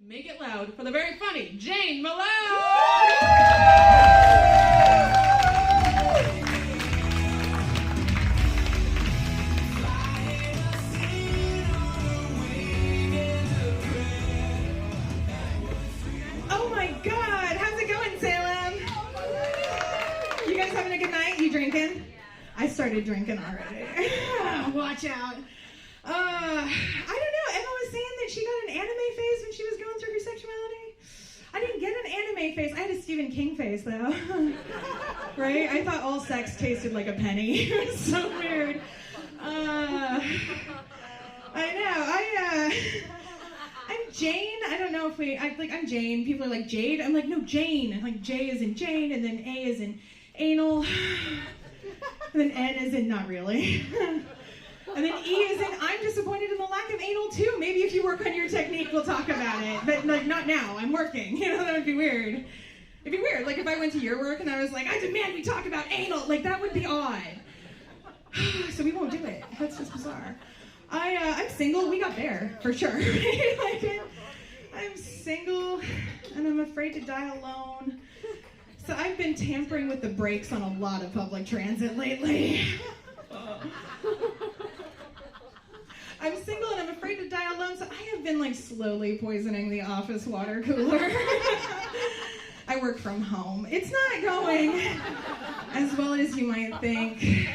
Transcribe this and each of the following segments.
Make it loud for the very funny Jane Malone! Oh my God, how's it going, Salem? You guys having a good night? You drinking? I started drinking already. Watch out. I don't know. Emma was saying that she got an anime face when she was going through her sexuality. I didn't get an anime face. I had a Stephen King face, though. Right? I thought all sex tasted like a penny. It was so weird. I know. I'm Jane. I don't know if I'm Jane. People are like, Jade? I'm like, no, Jane. I'm like, J is in Jane, and then A is in anal, and then N is in not really. And then E is in, I'm disappointed in the lack of anal too. Maybe if you work on your technique, we'll talk about it. But like, not now, I'm working. You know, that would be weird. It'd be weird, like if I went to your work and I was like, I demand we talk about anal. Like, that would be odd. So we won't do it. That's just bizarre. I'm single. We got there, for sure. Like, I'm single, and I'm afraid to die alone. So I've been tampering with the brakes on a lot of public transit lately. I'm single and I'm afraid to die alone, so I have been like slowly poisoning the office water cooler. I work from home. It's not going as well as you might think.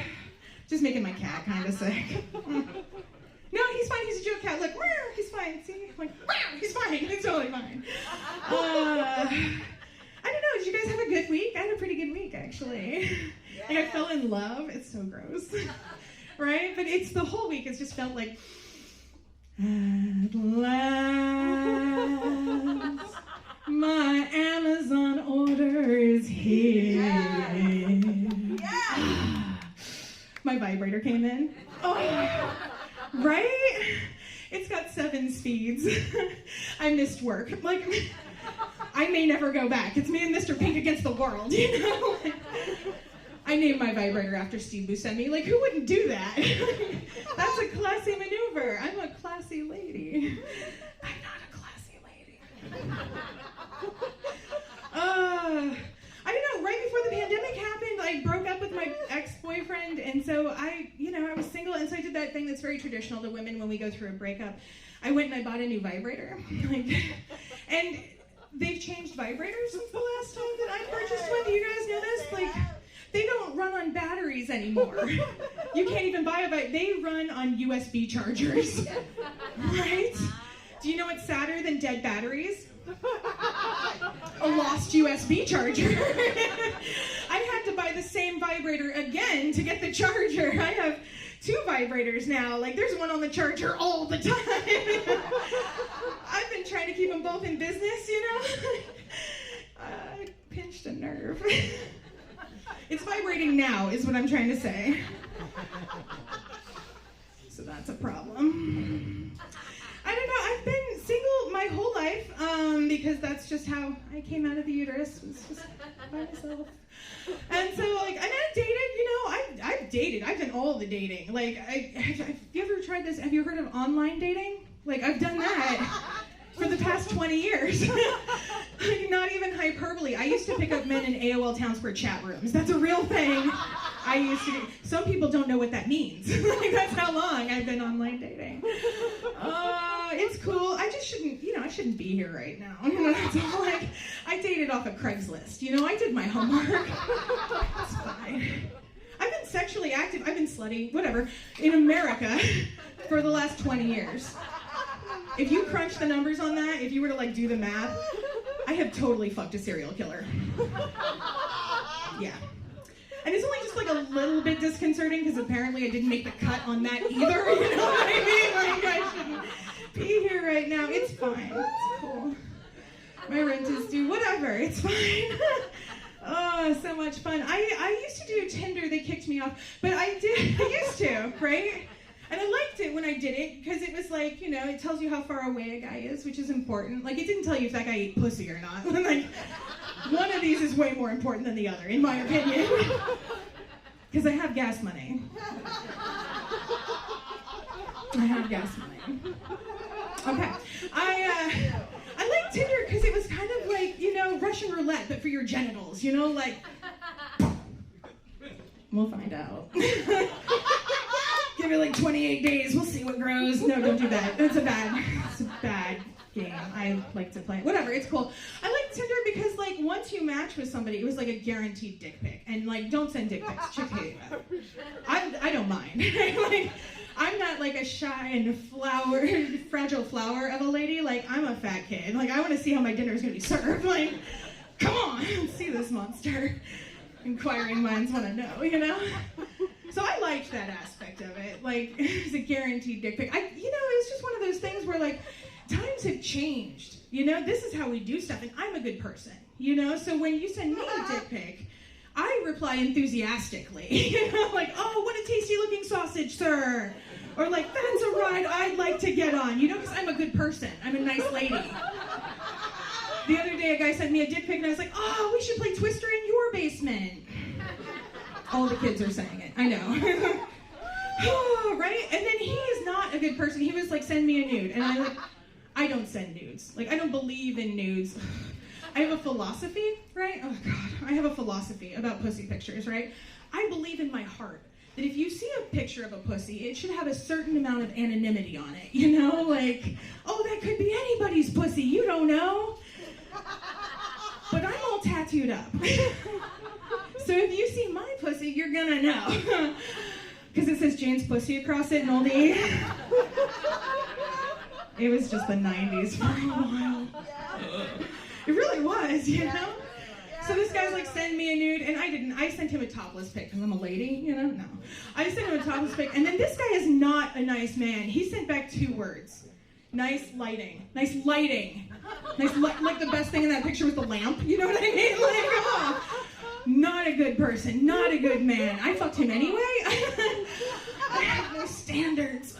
Just making my cat kind of sick. No, he's fine. He's a joke cat. Look, he's fine. See? I'm like, he's fine. He's totally fine. I don't know. Did you guys have a good week? I had a pretty good week, actually. Yeah. Like, I fell in love. It's so gross. Right? But it's the whole week. It's just felt like, at last, my Amazon order is here. Yeah. My vibrator came in. Oh, right? It's got 7 speeds. I missed work. Like, I may never go back. It's me and Mr. Pink against the world, you know? I named my vibrator after Steve Buscemi. Like, who wouldn't do that? That's a classy maneuver. I'm a classy lady. I'm not a classy lady. I don't know, right before the pandemic happened, I broke up with my ex-boyfriend, and so I was single, and so I did that thing that's very traditional to women when we go through a breakup. I went and I bought a new vibrator. And they've changed vibrators since the last time that I purchased one. Do you guys know this? Like, they don't run on batteries anymore. You can't even buy a vibrator. They run on USB chargers. Right? Do you know what's sadder than dead batteries? A lost USB charger. I had to buy the same vibrator again to get the charger. I have 2 vibrators now. Like, there's one on the charger all the time. I've been trying to keep them both in business, you know? I pinched a nerve. It's vibrating now, is what I'm trying to say. So that's a problem. I don't know, I've been single my whole life, because that's just how I came out of the uterus, was just by myself. And so, like, and I dated, you know, I've dated, I've done all the dating. Like, have you ever tried this, have you heard of online dating? Like, I've done that for the past 20 years. Like, not even hyperbole. I used to pick up men in AOL Town Square chat rooms. That's a real thing I used to do. Some people don't know what that means. Like, that's how long I've been online dating. It's cool. I just shouldn't, I shouldn't be here right now. It's like, I dated off of Craigslist. I did my homework. It's fine. I've been sexually active, I've been slutty, whatever, in America for the last 20 years. If you crunch the numbers on that, if you were to, like, do the math, I have totally fucked a serial killer. Yeah. And it's only just, like, a little bit disconcerting, because apparently I didn't make the cut on that either, you know what I mean? Like, I shouldn't be here right now. It's fine. It's cool. My rent is due. Whatever. It's fine. Oh, so much fun. I used to do Tinder. They kicked me off. But I used to, right? And I liked it when I did it, because it was like, it tells you how far away a guy is, which is important. Like, it didn't tell you if that guy ate pussy or not. Like, one of these is way more important than the other, in my opinion. Because I have gas money. I have gas money. Okay. I liked Russian roulette, but for your genitals, you know, like, we'll find out. Give it like 28 days, we'll see what grows. No, don't do that. It's a bad game. I like to play it. Whatever, it's cool. I like Tinder because, like, once you match with somebody, it was like a guaranteed dick pic. And, like, don't send dick pics. Chicks hate that. I don't mind. Like, I'm not like a shy and fragile flower of a lady. Like, I'm a fat kid. Like, I want to see how my dinner is going to be served. Like, come on, see this monster. Inquiring minds want to know, you know? So I liked that aspect of it. Like, it's a guaranteed dick pic. It was just one of those things where, like, times have changed. You know, this is how we do stuff, and I'm a good person. You know, so when you send me a dick pic, I reply enthusiastically. You know, like, oh, what a tasty looking sausage, sir. Or like, that's a ride I'd like to get on. You know, because I'm a good person. I'm a nice lady. The other day, a guy sent me a dick pic, and I was like, oh, we should play Twister in your basement. All the kids are saying it. I know. Oh, right? And then he is not a good person. He was like, send me a nude. And I'm like, I don't send nudes. Like, I don't believe in nudes. I have a philosophy, right? Oh, God. I have a philosophy about pussy pictures, right? I believe in my heart that if you see a picture of a pussy, it should have a certain amount of anonymity on it, you know? Like, oh, that could be anybody's pussy. You don't know. But I'm all tattooed up. So if you see my pussy, you're gonna know. Because it says Jane's pussy across it in oldie. It was just the 90s for a while. It really was, you know? So this guy's like, send me a nude, and I didn't. I sent him a topless pic because I'm a lady, you know? No. I sent him a topless pic, and then this guy is not a nice man. He sent back 2 words. Nice lighting. Nice lighting. Like the best thing in that picture was the lamp. You know what I mean? Like, oh, not a good person. Not a good man. I fucked him anyway. I have no standards.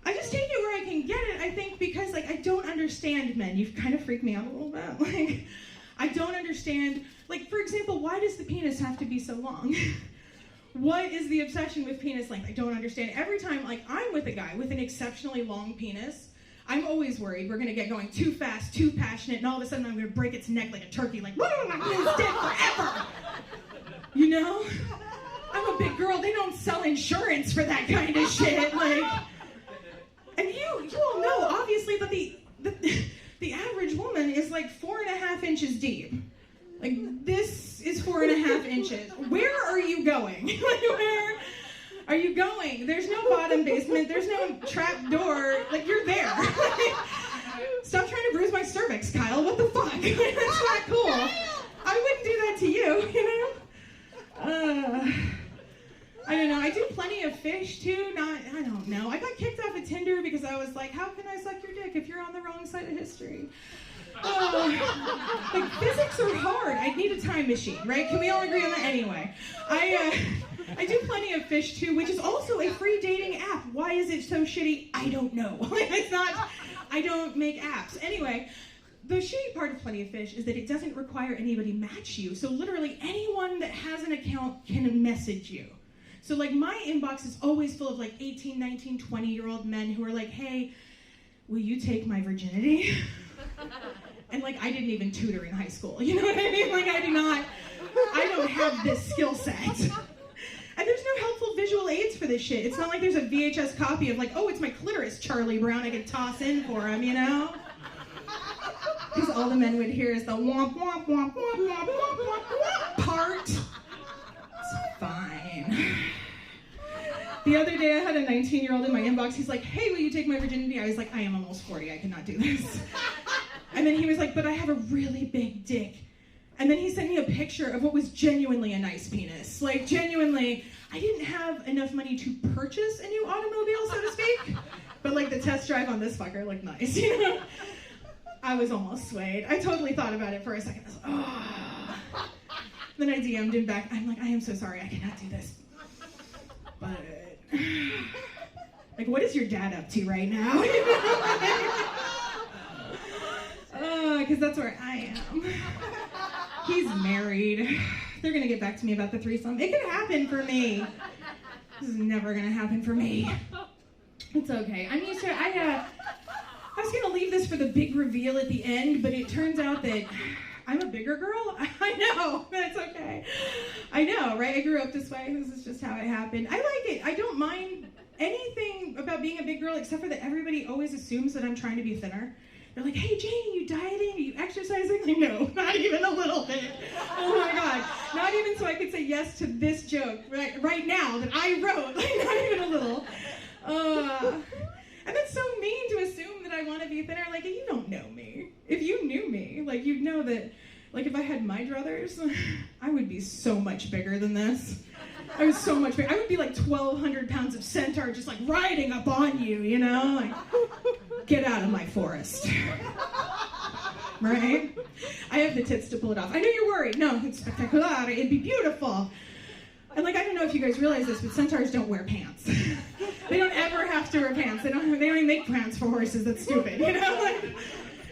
I just take it where I can get it, I think, because, like, I don't understand men. You've kind of freaked me out a little bit. Like, I don't understand, like, for example, why does the penis have to be so long? What is the obsession with penis length? I don't understand. Every time, like, I'm with a guy with an exceptionally long penis, I'm always worried we're going to get going too fast, too passionate, and all of a sudden I'm going to break its neck like a turkey, like, it's dead forever. You know? I'm a big girl. They don't sell insurance for that kind of shit. Like, and you all know, obviously, that the average woman is like 4.5 inches deep. Like, this is 4.5 inches. Where are you going? Like, where are you going? There's no bottom basement. There's no trap door. Like, you're there. Stop trying to bruise my cervix, Kyle. What the fuck? That's not cool. I wouldn't do that to you, you know? I don't know. I do plenty of fish, too. I don't know. I got kicked off of Tinder because I was like, how can I suck your dick if you're on the wrong side of history? Like, physics are hard. I need a time machine, right? Can we all agree on that? Anyway, I do plenty of fish, too, which is also a free dating app. Why is it so shitty? I don't know. It's not, I don't make apps. Anyway, the shitty part of Plenty of Fish is that it doesn't require anybody match you. So literally anyone that has an account can message you. So, like, my inbox is always full of, like, 18, 19, 20-year-old men who are like, hey, will you take my virginity? And, like, I didn't even tutor in high school. You know what I mean? Like, I don't have this skill set. And there's no helpful visual aids for this shit. It's not like there's a VHS copy of, like, oh, it's my clitoris, Charlie Brown, I can toss in for him, you know? Because all the men would hear is the womp, womp, womp, womp, womp, womp, womp, womp part. It's fine. The other day, I had a 19-year-old in my inbox. He's like, hey, will you take my virginity? I was like, I am almost 40. I cannot do this. And then he was like, but I have a really big dick. And then he sent me a picture of what was genuinely a nice penis. Like, genuinely, I didn't have enough money to purchase a new automobile, so to speak. But, like, the test drive on this fucker looked nice, you know? I was almost swayed. I totally thought about it for a second. I was like, oh. Then I DM'd him back. I'm like, I am so sorry. I cannot do this. But, like, what is your dad up to right now? Because that's where I am. He's married. They're going to get back to me about the threesome. It could happen for me. This is never going to happen for me. It's okay. I'm used to it. I was was gonna leave this for the big reveal at the end, but it turns out that I'm a bigger girl. I know, that's okay. I know, right? I grew up this way. This is just how it happened. I like it. I don't mind anything about being a big girl except for that everybody always assumes that I'm trying to be thinner. They're like, hey, Jane, are you dieting? Are you exercising? Like, no, not even a little bit. Oh my God. Not even so I could say yes to this joke right now that I wrote. Like, not even a little. And that's so mean to assume that I want to be thinner. Like, you don't know me. If you knew me, like, you'd know that, like, if I had my druthers, I would be so much bigger than this. I was so much bigger. I would be like 1,200 pounds of centaur just like riding up on you, you know? Like, get out of my forest. Right? I have the tits to pull it off. I know you're worried. No, it's spectacular. It'd be beautiful. And like, I don't know if you guys realize this, but centaurs don't wear pants. They don't ever have to wear pants. They don't even make pants for horses. That's stupid, you know? Like,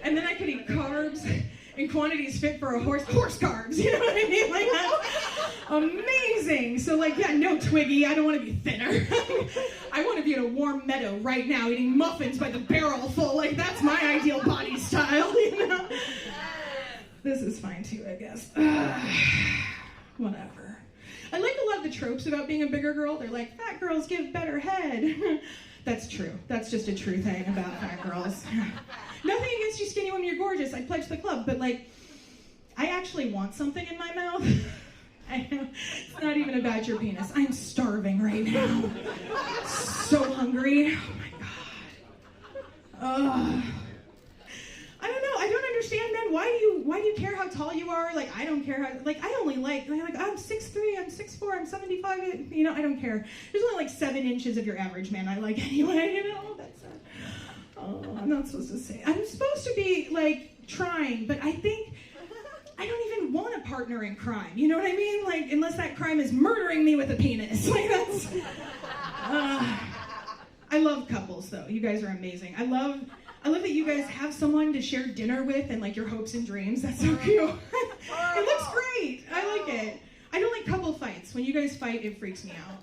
and then I could eat carbs in quantities fit for a horse carbs, you know what I mean? Like, that's amazing. So like, yeah, no Twiggy, I don't want to be thinner. I want to be in a warm meadow right now eating muffins by the barrel full. Like, that's my ideal body style, you know? This is fine too, I guess. Whatever. I like a lot of the tropes about being a bigger girl. They're like, fat girls give better head. That's true. That's just a true thing about fat girls. Nothing against you skinny women, you're gorgeous. I pledge the club. But like, I actually want something in my mouth. I know. It's not even about your penis. I'm starving right now. So hungry. Oh my God. I don't know. I don't understand, men. Why do you care how tall you are? Like, I don't care how. Like, I only like I'm 6'3", I'm 6'4", I'm 75. You know, I don't care. There's only like 7 inches of your average man I like anyway. You know, that's. I'm not supposed to say. I'm supposed to be like trying, but I think I don't even want a partner in crime. You know what I mean? Like, unless that crime is murdering me with a penis. Like, that's. I love couples, though. You guys are amazing. I love that you guys have someone to share dinner with and like your hopes and dreams. That's so cute. It looks great. I like it. I don't like couple fights. When you guys fight, it freaks me out.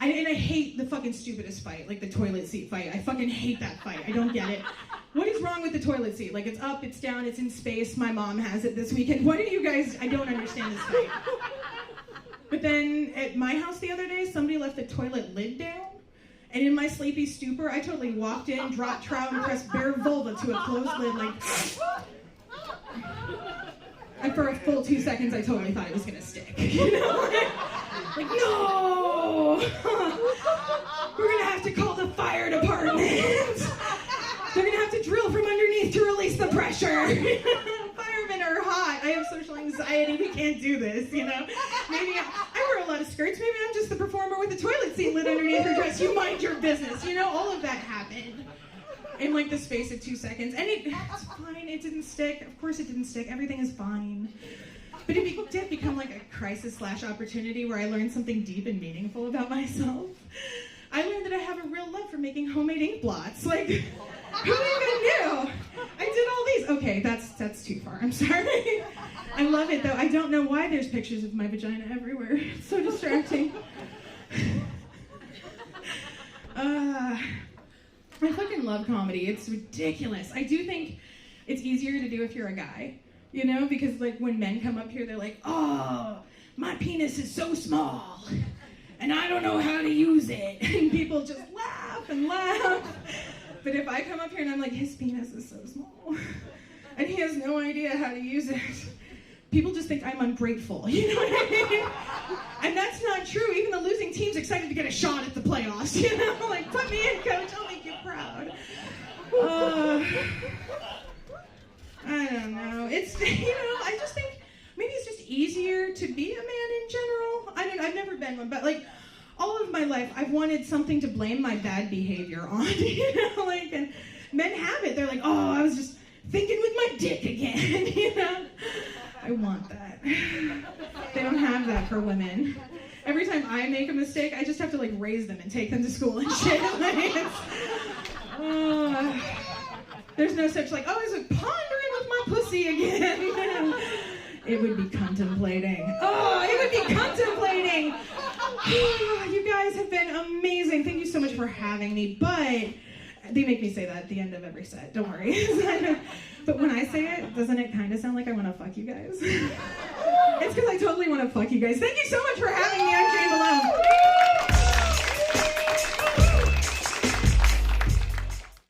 And I hate the fucking stupidest fight, like the toilet seat fight. I fucking hate that fight. I don't get it. What is wrong with the toilet seat? Like, it's up, it's down, it's in space. My mom has it this weekend. What do you guys, I don't understand this fight. But then at my house the other day, somebody left the toilet lid down. And in my sleepy stupor, I totally walked in, dropped trout, and pressed bare vulva to a closed lid, like. And for a full 2 seconds, I totally thought it was gonna stick. You know? Like, no! We're gonna have to call the fire department. They're gonna have to drill from underneath to release the pressure. Firemen are hot. I have social anxiety. We can't do this, you know? Maybe I wear a lot of skirts. Maybe I'm just the performer with the toilet seat lid underneath her dress. You mind your business. You know, all of that happened in like the space of 2 seconds. And it's fine. It didn't stick. Of course it didn't stick. Everything is fine. But it did become like a crisis/opportunity where I learned something deep and meaningful about myself. I learned that I have a real love for making homemade ink blots. Like, who even knew? I did all these. Okay, that's too far. I'm sorry. I love it though. I don't know why there's pictures of my vagina everywhere. It's so distracting. I fucking love comedy. It's ridiculous. I do think it's easier to do if you're a guy. You know, because like when men come up here, they're like, oh, my penis is so small, and I don't know how to use it. And people just laugh and laugh. But if I come up here and I'm like, his penis is so small, and he has no idea how to use it, people just think I'm ungrateful. You know what I mean? And that's not true. Even the losing team's excited to get a shot at the playoffs. You know, like, put me in, coach. I'll make you proud. I don't know. It's, you know, I just think maybe it's just easier to be a man in general. I've never been one, but like all of my life I've wanted something to blame my bad behavior on, you know, like, and men have it. They're like, oh, I was just thinking with my dick again, you know. I want that. They don't have that for women. Every time I make a mistake, I just have to like raise them and take them to school and shit. Like, there's no such like, oh, I was pondering with my pussy again. It would be contemplating. Oh, it would be contemplating. You guys have been amazing. Thank you so much for having me. But They make me say that at the end of every set, don't worry. But when I say it, doesn't it kind of sound like I want to fuck you guys? It's because I totally want to fuck you guys. Thank you so much for having me.